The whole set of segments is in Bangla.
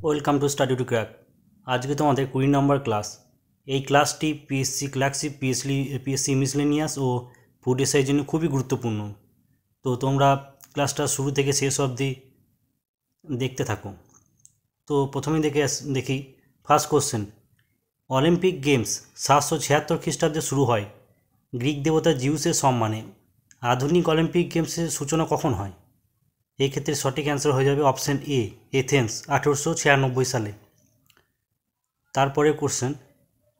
Welcome to study to crack. আজকে তোমাদের 20 নম্বর ক্লাস। এই ক্লাসটি পিএসসি ক্লার্কশিপ, পিএসসি মিসলেনিয়াস ও ফুড এসআইয়ের জন্য খুবই গুরুত্বপূর্ণ। তো তোমরা ক্লাসটা শুরু থেকে শেষ অবধি দেখতে থাকো। তো প্রথমেই দেখি ফার্স্ট কোশ্চেন। অলিম্পিক গেমস 776 খ্রিস্টাব্দে শুরু হয় গ্রিক দেবতা জিউসের সম্মানে। আধুনিক অলিম্পিক গেমসের সূচনা কখন হয়? এই ক্ষেত্রে সঠিক অ্যান্সার হয়ে যাবে অপশান এ, এথেন্স 1896 সালে। তারপরে কোশ্চেন,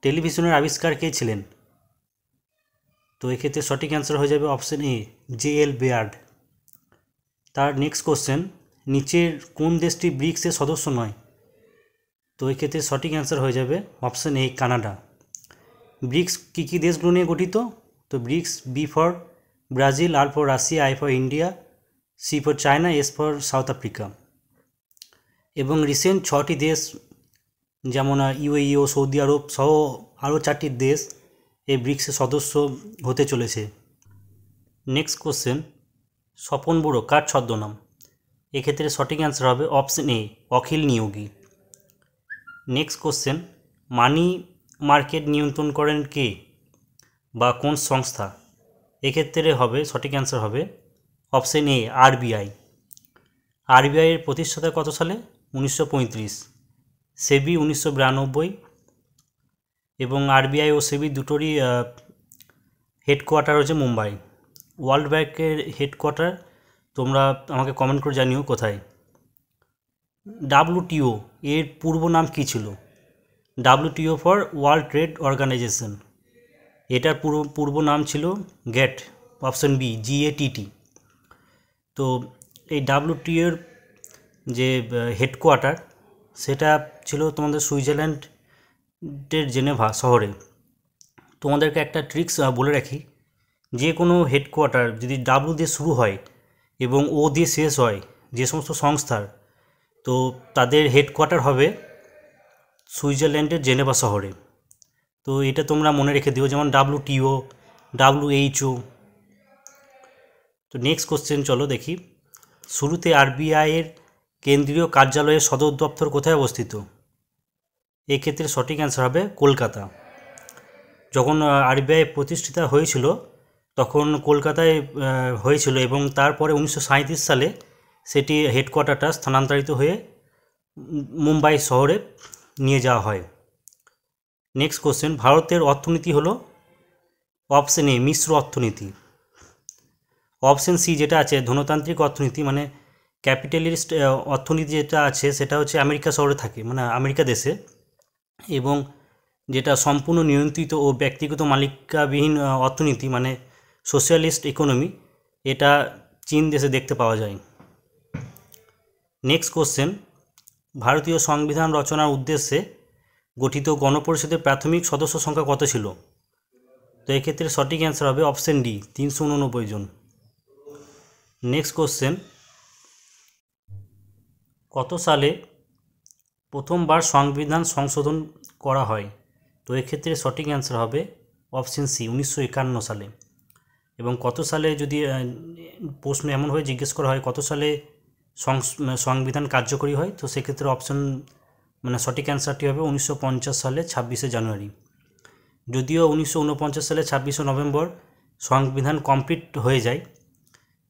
টেলিভিশনের আবিষ্কার কে ছিলেন? তো এক্ষেত্রে সঠিক অ্যান্সার হয়ে যাবে অপশান এ, জে.এল. বেয়ার্ড। তার নেক্সট কোশ্চেন, নিচের কোন দেশটি ব্রিক্সের সদস্য নয়? তো এক্ষেত্রে সঠিক অ্যান্সার হয়ে যাবে অপশান এ, কানাডা। ব্রিক্স কী কী দেশগুলো নিয়ে গঠিত? তো BRICS B for Brazil, R for Russia, I for India, C for China, S for South Africa. এবং রিসেন্ট 6টি দেশ যেমন ইউএই ও সৌদি আরব সহ আরও 4টি দেশ এই ব্রিক্সের সদস্য হতে চলেছে। নেক্সট কোশ্চেন, স্বপন বুড়ো কার ছদ্মনাম? এক্ষেত্রে সঠিক অ্যান্সার হবে option A, Akhil Niyogi. Next question, money market নিয়ন্ত্রণ করেন কে বা কোন সংস্থা? এক্ষেত্রে হবে সঠিক অ্যান্সার হবে অপশন এ, আরবিআই। আরবিআইয়ের প্রতিষ্ঠাতা কত সালে? 1935। সেবি 1992 এবং আরবিআই ও সেবি দুটোরই হেডকোয়ার্টার হচ্ছে মুম্বাই। ওয়ার্ল্ড ব্যাংকের হেডকোয়ার্টার তোমরা আমাকে কমেন্ট করে জানিও কোথায়। ডাব্লিউটিও এর পূর্ব নাম কী ছিল? WTO for World Trade Organization. এটার পূর্ব নাম ছিল গ্যাট, অপশন বি, GATT। তো এই ডাব্লিউটিওর যে হেডকোয়ার্টার সেটা ছিল তোমাদের সুইজারল্যান্ডের জেনেভা শহরে। তোমাদেরকে একটা ট্রিক্স বলে রাখি, যে কোনো হেডকোয়ার্টার যদি ডাব্লু দিয়ে শুরু হয় এবং ও দিয়ে শেষ হয় যে সমস্ত সংস্থার, তো তাদের হেডকোয়ার্টার হবে সুইজারল্যান্ডের জেনেভা শহরে। তো এটা তোমরা মনে রেখে দিও, যেমন ডাব্লিউটিও, WHO। তো নেক্সট কোশ্চেন চলো দেখি। শুরুতে আরবিআইয়ের কেন্দ্রীয় কার্যালয়ের সদর দপ্তর কোথায় অবস্থিত? এক্ষেত্রে সঠিক অ্যান্সার হবে কলকাতা। যখন আরবিআই প্রতিষ্ঠিত হয়েছিল তখন কলকাতায় হয়েছিল এবং তারপরে 1937 সালে সেটি হেডকোয়ার্টারটা স্থানান্তরিত হয়ে মুম্বাই শহরে নিয়ে যাওয়া হয়। নেক্সট কোশ্চেন, ভারতের অর্থনীতি হলো? অপশন এ, মিশ্র অর্থনীতি। অপশন সি যেটা আছে ধনতান্ত্রিক অর্থনীতি, মানে ক্যাপিটালিস্ট অর্থনীতি যেটা আছে সেটা হচ্ছে আমেরিকা শহরে থাকে, মানে আমেরিকা দেশে। এবং যেটা সম্পূর্ণ নিয়ন্ত্রিত ও ব্যক্তিগত মালিকাবিহীন অর্থনীতি, মানে সোশ্যালিস্ট ইকোনমি, এটা চীন দেশে দেখতে পাওয়া যায়। নেক্সট কোশ্চেন, ভারতীয় সংবিধান রচনার উদ্দেশ্যে গঠিত গণপরিষদের প্রাথমিক সদস্য সংখ্যা কত ছিল? তো এক্ষেত্রে সঠিক অ্যান্সার হবে অপশন ডি, 389 জন। নেক্সট কোশ্চেন, কত সালে প্রথমবার সংবিধান সংশোধন করা হয়? তো এক্ষেত্রে সঠিক অ্যান্সার হবে অপশন সি, 1951 সালে। এবং কত সালে যদি প্রশ্ন এমনভাবে জিজ্ঞেস করা হয় কত সালে সংবিধান কার্যকরী হয়, তো সেক্ষেত্রে অপশন মানে সঠিক অ্যান্সারটি হবে 1950 সালে 26শে জানুয়ারি। যদিও 1949 সালে 26শে নভেম্বর সংবিধান কমপ্লিট হয়ে যায়,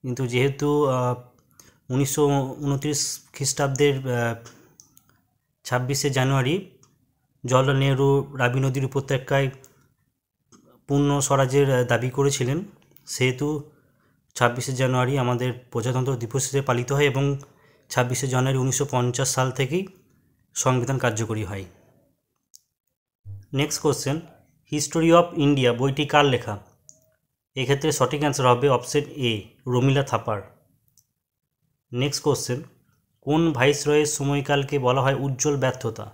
কিন্তু যেহেতু 1929 খ্রিস্টাব্দের 26শে জানুয়ারি জওহরলাল নেহরু রাবি নদীর উপত্যকায় পূর্ণ স্বরাজের দাবি করেছিলেন, সেহেতু 26শে জানুয়ারি আমাদের প্রজাতন্ত্র দিবস হিসেবে পালিত হয় এবং 26শে জানুয়ারি 1950 সাল থেকেই সংবিধান কার্যকরী হয়। Next question, history of India বইটি কার লেখা? এক্ষেত্রে সঠিক অ্যান্সার হবে অপশন এ, রমিলা থাপার। নেক্সট কোশ্চেন, কোন ভাইসরয়ের সময়কালকে বলা হয় উজ্জ্বল ব্যর্থতা?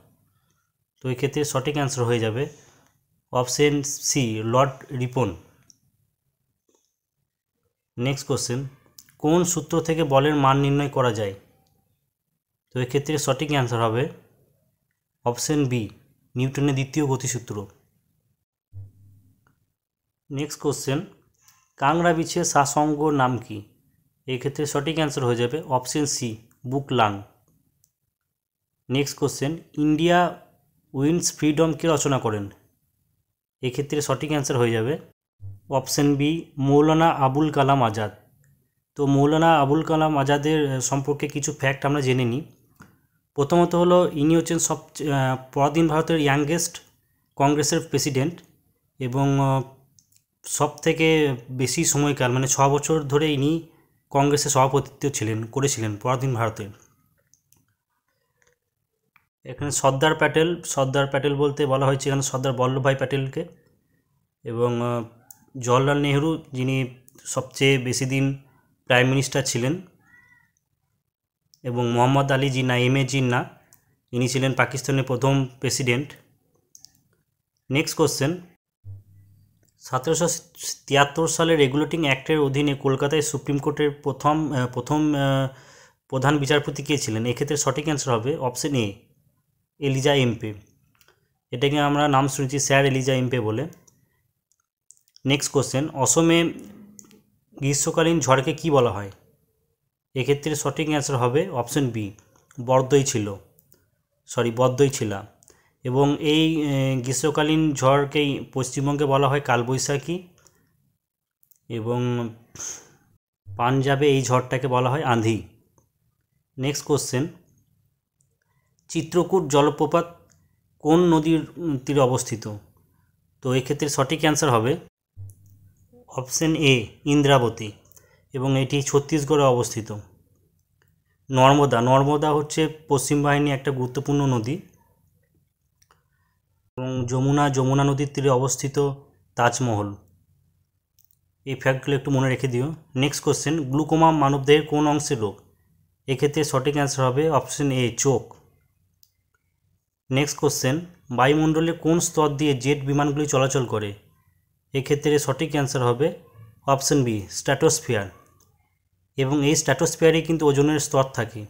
তো এক্ষেত্রে সঠিক অ্যান্সার হয়ে যাবে option C, Lord Ripon. Next question, কোন সূত্র থেকে বলের মান নির্ণয় করা যায়? তো এক্ষেত্রে সঠিক অ্যান্সার হবে অপশন বি, নিউটনের দ্বিতীয় গতিসূত্র। নেক্সট কোশ্চেন, কাংড়া বিছের সাসঙ্গ নাম কি? এক্ষেত্রে সঠিক অ্যান্সার হয়ে যাবে অপশন সি, বুকলাং। Next question, India wins freedom কে রচনা করেন? এক্ষেত্রে সঠিক অ্যান্সার হয়ে যাবে অপশন বি, মৌলানা আবুল কালাম আজাদ। তো মৌলানা আবুল কালাম আজাদের সম্পর্কে কিছু ফ্যাক্ট আমরা জেনে নিই। প্রথমত হলো ইনি হচ্ছেন পরাধীন ভারতের ইয়াংগেস্ট কংগ্রেসের প্রেসিডেন্ট এবং সব থেকে বেশি সময়কাল মানে 6 বছর ধরে ইনি কংগ্রেসের সভাপতিত্ব করেছিলেন পরাধীন ভারতে। এখানে সর্দার প্যাটেল বলতে বলা হয়েছে এখানে সর্দার বল্লভভাই প্যাটেলকে, এবং জওহরলাল নেহরু যিনি সবচেয়ে বেশি দিন প্রাইম মিনিস্টার ছিলেন, এবং মোহাম্মদ আলী জিন্নাহ জিন্নাহ ইনি ছিলেন পাকিস্তানের প্রথম প্রেসিডেন্ট। নেক্সট কোশ্চেন, 1773 সালের রেগুলেটিং অ্যাক্টের অধীনে কলকাতায় সুপ্রিম কোর্টের প্রথম প্রধান বিচারপতি কে ছিলেন? এক্ষেত্রে সঠিক অ্যান্সার হবে অপশন এ, এলিজা এমপে। এটাকে আমরা নাম শুনেছি স্যার এলিজা এমপে বলে। নেক্সট কোশ্চেন, অসমে গ্রীষ্মকালীন ঝড়কে কি বলা হয়? এক্ষেত্রে সঠিক অ্যান্সার হবে অপশন বি, বদ্বৈছিলা। এবং এই গ্রীষ্মকালীন ঝড়কেই পশ্চিমবঙ্গে বলা হয় কালবৈশাখী, এবং পাঞ্জাবে এই ঝড়টাকে বলা হয় আঁধি। নেক্সট কোশ্চেন, চিত্রকূট জলপ্রপাত কোন নদীর তীরে অবস্থিত? তো এক্ষেত্রে সঠিক অ্যান্সার হবে অপশন এ, ইন্দ্রাবতী, এবং এটি ছত্তিশগড়ে অবস্থিত। নর্মদা হচ্ছে পশ্চিম বাহিনীর একটা গুরুত্বপূর্ণ নদী, এবং যমুনা নদীর তীরে অবস্থিত তাজমহল। এই ফ্যাক্টগুলো একটু মনে রেখে দিও। নেক্সট কোশ্চেন, গ্লুকোমা মানবদেহের কোন অংশের রোগ? এক্ষেত্রে সঠিক অ্যান্সার হবে অপশন এ, চোখ। নেক্সট কোশ্চেন, বায়ুমণ্ডলের কোন স্তর দিয়ে জেট বিমানগুলি চলাচল করে? এক্ষেত্রে সঠিক অ্যান্সার হবে অপশন বি, স্ট্র্যাটোস্ফিয়ার, এবং এই স্ট্র্যাটোস্ফিয়ারে কিন্তু ওজনের স্তর থাকে,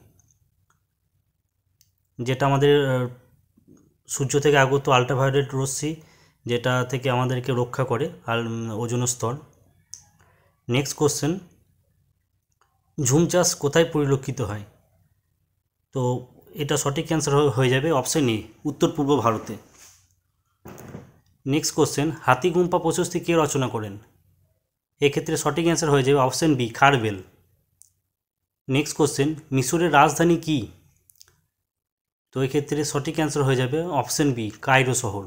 যেটা আমাদের সূর্য থেকে আগত আল্ট্রাভায়োলেট রশ্মি, যেটা থেকে আমাদেরকে রক্ষা করে ওজোন স্তর। নেক্সট কোশ্চেন, ঝুম চাষ কোথায় পরিলক্ষিত হয়? তো এটা সঠিক অ্যান্সার হয়ে যাবে অপশন এ, উত্তর পূর্ব ভারতে। নেক্সট কোশ্চেন, হাতিগুম্পা প্রশস্তি কে রচনা করেন? এক্ষেত্রে সঠিক অ্যান্সার হয়ে যাবে option B, Kharavela. Next question, মিশরের রাজধানী কি? তো এক্ষেত্রে সঠিক অ্যান্সার হয়ে যাবে অপশন বি, কায়রো শহর।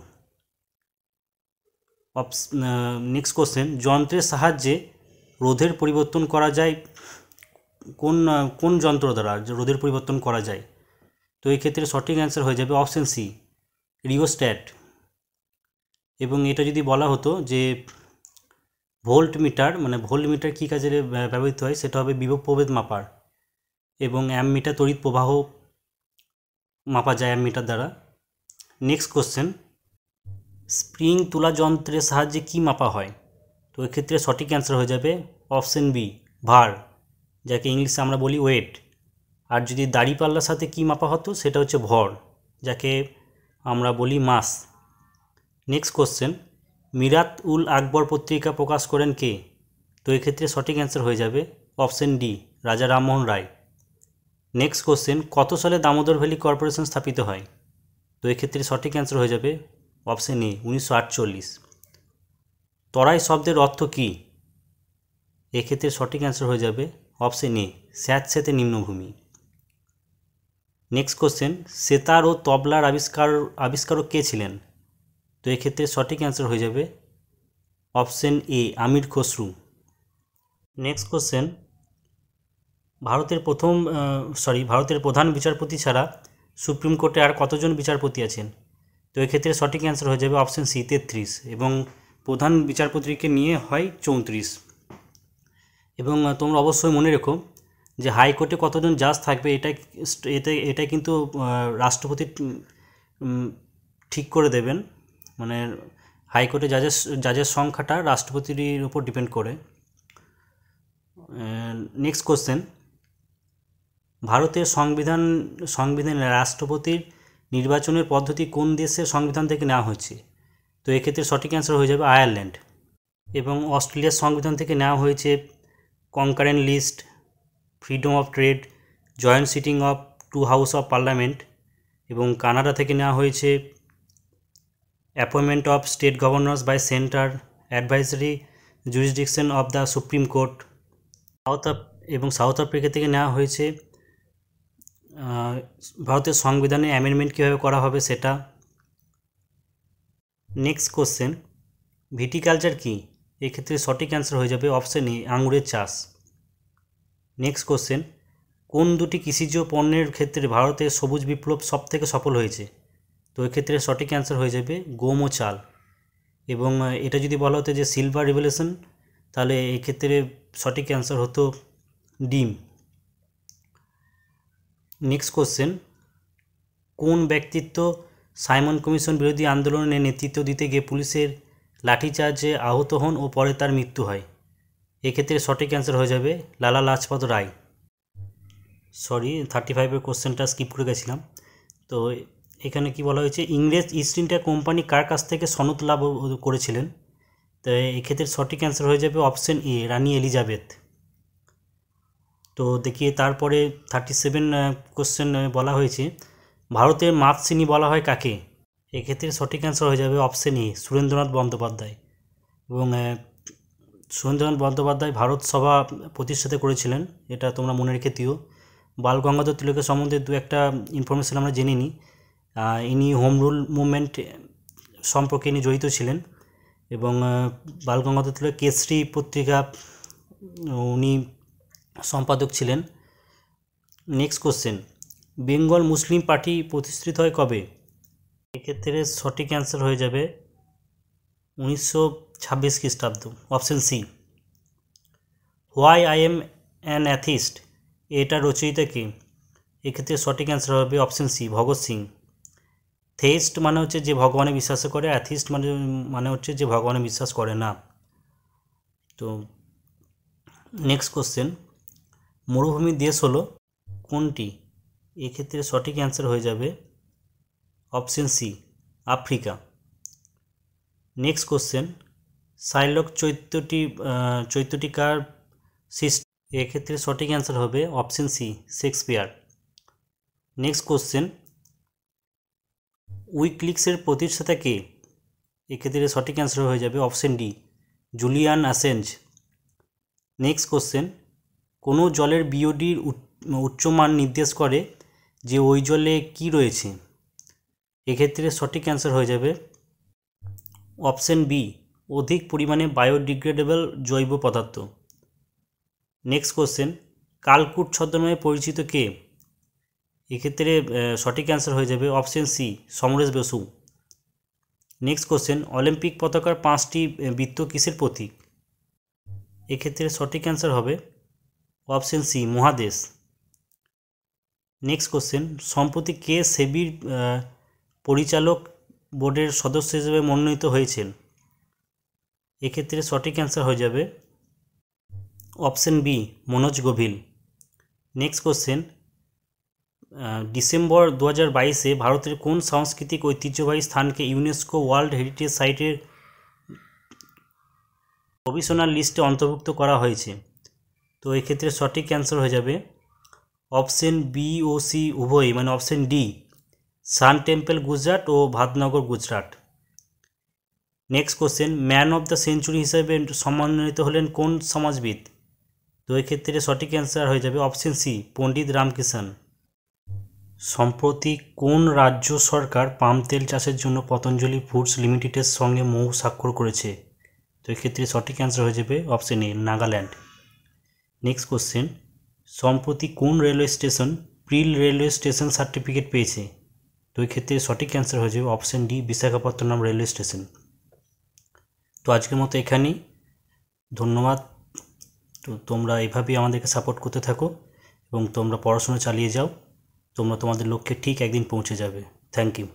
নেক্সট কোশ্চেন, যন্ত্রের সাহায্যে রোধের পরিবর্তন করা যায় কোন যন্ত্র দ্বারা রোধের পরিবর্তন করা যায়? তো এই ক্ষেত্রে সঠিক অ্যান্সার হয়ে যাবে অপশন সি, রিওস্ট্যাট। এবং এটা যদি বলা হতো যে ভোল্ট মিটার কী কাজে ব্যবহৃত হয়, সেটা হবে বিভব প্রভেদ মাপার, এবং অ্যামমিটার তড়িৎ প্রবাহ মাপা যায় অ্যামমিটার দ্বারা। নেক্সট কোশ্চেন, স্প্রিং তুলা যন্ত্রের সাহায্যে কি মাপা হয়? তো এক্ষেত্রে সঠিক অ্যান্সার হয়ে যাবে অপশন বি, ভার, যাকে ইংলিশে আমরা বলি ওয়েট। আর যদি দাড়িপাল্লার সাথে কি মাপা হতো, সেটা হচ্ছে ভর, যাকে আমরা বলি মাস। নেক্সট কোশ্চেন, মিরাত উল আকবর পত্রিকা প্রকাশ করেন কে? তো এক্ষেত্রে সঠিক অ্যান্সার হয়ে যাবে অপশন ডি, রাজা রামমোহন রায়। নেক্সট কোশ্চেন, কত সালে দামোদর ভ্যালি কর্পোরেশন স্থাপিত হয়? তো এক্ষেত্রে সঠিক অ্যান্সার হয়ে যাবে অপশন এ, 1948। তরাই শব্দের অর্থ কী? এক্ষেত্রে সঠিক অ্যান্সার হয়ে যাবে অপশন এ, স্যাঁতস্যাঁতে নিম্নভূমি। নেক্সট কোশ্চেন, সেতার ও তবলার আবিষ্কারক কে ছিলেন? তো এক্ষেত্রে সঠিক অ্যান্সার হয়ে যাবে option A, Amir Khusrau. Next question, ভারতের প্রধান বিচারপতি ছাড়া সুপ্রিম কোর্টে আর কতজন বিচারপতি আছেন? তো এক্ষেত্রে সঠিক অ্যান্সার হয়ে যাবে অপশন সি, 33, এবং প্রধান বিচারপতিকে নিয়ে হয় 34। এবং তোমরা অবশ্যই মনে রেখো যে হাইকোর্টে কতজন জাজ থাকবে এটা কিন্তু রাষ্ট্রপতি ঠিক করে দেবেন, মানে হাইকোর্টে জাজের সংখ্যাটা রাষ্ট্রপতির উপর ডিপেন্ড করে। নেক্সট কোশ্চেন, ভারতের সংবিধানে রাষ্ট্রপতির নির্বাচনের পদ্ধতি কোন দেশের সংবিধান থেকে নেওয়া হয়েছে? তো এক্ষেত্রে সঠিক অ্যান্সার হয়ে যাবে আয়ারল্যান্ড। এবং অস্ট্রেলিয়ার সংবিধান থেকে নেওয়া হয়েছে concurrent list, freedom of trade, joint sitting of 2 House of Parliament, এবং কানাডা থেকে নেওয়া হয়েছে appointment of state governors by centre advisory jurisdiction of the Supreme Court. South Africa থেকে নেওয়া হয়েছে ভারতের সংবিধানে অ্যামেন্ডমেন্ট কীভাবে করা হবে সেটা। নেক্সট কোশ্চেন, ভিটিকালচার কী? এক্ষেত্রে সঠিক অ্যান্সার হয়ে যাবে অপশন এ, আঙুরের চাষ। নেক্সট কোশ্চেন, কোন দুটি কৃষিজ পণ্যের ক্ষেত্রে ভারতের সবুজ বিপ্লব সবথেকে সফল হয়েছে? তো এক্ষেত্রে সঠিক অ্যান্সার হয়ে যাবে গম ও চাল। এবং এটা যদি বলা হতো যে সিলভার রিভলিউশন, তাহলে এক্ষেত্রে সঠিক অ্যান্সার হতো ডিম। নেক্সট কোশ্চেন, কোন ব্যক্তিত্ব সাইমন কমিশন বিরোধী আন্দোলনে নেতৃত্ব দিতে গিয়ে পুলিশের লাঠিচার্জে আহত হন ও পরে তার মৃত্যু হয়? এক্ষেত্রে সঠিক অ্যান্সার হয়ে যাবে লালা লাজপত রায়। 35 কোশ্চেনটা স্কিপ করে গেছিলাম। তো এখানে কি বলা হয়েছে, ইংরেজ ইস্ট ইন্ডিয়া কোম্পানি কার কাছ থেকে সনদ লাভ করেছিলেন? তো এক্ষেত্রে সঠিক অ্যান্সার হয়ে যাবে অপশন এ, রানী এলিজাবেথ। তো দেখিয়ে তারপরে 37 কোশ্চেন বলা হয়েছে, ভারতের মাতৃশ্রেণী বলা হয় কাকে? এক্ষেত্রে সঠিক অ্যান্সার হয়ে যাবে অপশন এ, সুরেন্দ্রনাথ বন্দ্যোপাধ্যায়। এবং সুরেন্দ্রনাথ বন্দ্যোপাধ্যায় ভারত সভা প্রতিষ্ঠাতা করেছিলেন, এটা তোমরা মনে রেখে দিও। বাল গঙ্গাধর তিলকের সম্বন্ধে দু একটা ইনফরমেশান আমরা জেনে নিই। ইনি হোম রুল মুভমেন্ট সম্পর্কে ইনি জড়িত ছিলেন। এবং বাল গঙ্গাধর তিলক কেসরি পত্রিকা উনি সম্পাদক ছিলেন। নেক্সট কোশ্চেন, বেঙ্গল মুসলিম পার্টি প্রতিষ্ঠিত হয় কবে? এক্ষেত্রে সঠিক অ্যান্সার হয়ে যাবে 1926 খ্রিস্টাব্দ, option C. Why I am an atheist, এটা রচয়িতা কে? এক্ষেত্রে সঠিক অ্যান্সার হবে option C, Bhagat Singh. Theist মানে হচ্ছে যে ভগবানে বিশ্বাস করে, অ্যাথিস্ট মানে হচ্ছে যে ভগবানে বিশ্বাস করে না। তো নেক্সট কোশ্চেন, মরুভূমির দেশ হলো কোনটি? এক্ষেত্রে সঠিক অ্যান্সার হয়ে যাবে option C, Africa. Next question, Sherlock চরিত্রটি কার সৃষ্টি? এক্ষেত্রে সঠিক অ্যান্সার হবে option C, Shakespeare. Next question, উইকিলিক্সের প্রতিষ্ঠাতা কে? এক্ষেত্রে সঠিক অ্যান্সার হয়ে যাবে option D, Julian Assange. Next question, কোনো জলের বিওডির উচ্চমান নির্দেশ করে যে ওই জলে কি রয়েছে? এক্ষেত্রে সঠিক অ্যান্সার হয়ে যাবে অপশন বি, অধিক পরিমাণে বায়োডিগ্রেডেবল জৈব পদার্থ। নেক্সট কোশ্চেন, কালকুট ছদ্মনামে পরিচিত কে? এক্ষেত্রে সঠিক অ্যান্সার হয়ে যাবে option C, Samaresh Basu. Next question, Olympic পতাকার 5টি বৃত্ত কিসের প্রতীক? এক্ষেত্রে সঠিক অ্যান্সার হবে অপশন সি, মহাদেশ। নেক্সট কোশ্চেন, সম্প্রতি কে সেবির পরিচালক বোর্ডের সদস্য হিসেবে মনোনীত হয়েছেন? এক্ষেত্রে সঠিক অ্যান্সার হয়ে যাবে option B, Manoj Gobhil. Next question, December 2022-এ ভারতের কোন সাংস্কৃতিক ঐতিহ্যবাহী স্থানকে ইউনেস্কো ওয়ার্ল্ড হেরিটেজ সাইটের প্রভিশনাল লিস্টে অন্তর্ভুক্ত করা হয়েছে? তো এক্ষেত্রে সঠিক অ্যান্সার হয়ে যাবে অপশন বি ও সি উভয়ই, মানে option D, sun temple Gujarat ও Vadnagar Gujarat. Next question, man of the century হিসেবে সম্মানিত হলেন কোন সমাজবিদ? তো এক্ষেত্রে সঠিক অ্যান্সার হয়ে যাবে অপশন সি, পণ্ডিত রামকৃষ্ণ। সম্প্রতি কোন রাজ্য সরকার পাম তেল চাষের জন্য পতঞ্জলি ফুডস লিমিটেডের সঙ্গে মৌ স্বাক্ষর করেছে? তো এক্ষেত্রে সঠিক অ্যান্সার হয়ে যাবে অপশন এ, নাগাল্যান্ড। নেক্সট কোশ্চেন, সম্প্রতি কোন railway station Pril railway station certificate পেয়েছে? তো এক্ষেত্রে সঠিক অ্যান্সার হয়ে যাবে option D, Visakhapatnam railway station. তো আজকের মতো এখানেই, ধন্যবাদ। তো তোমরা এভাবেই আমাদেরকে সাপোর্ট করতে থাকো এবং তোমরা পড়াশোনা চালিয়ে যাও, তোমরা তোমাদের লক্ষ্যে ঠিক একদিন পৌঁছে যাবে। Thank you.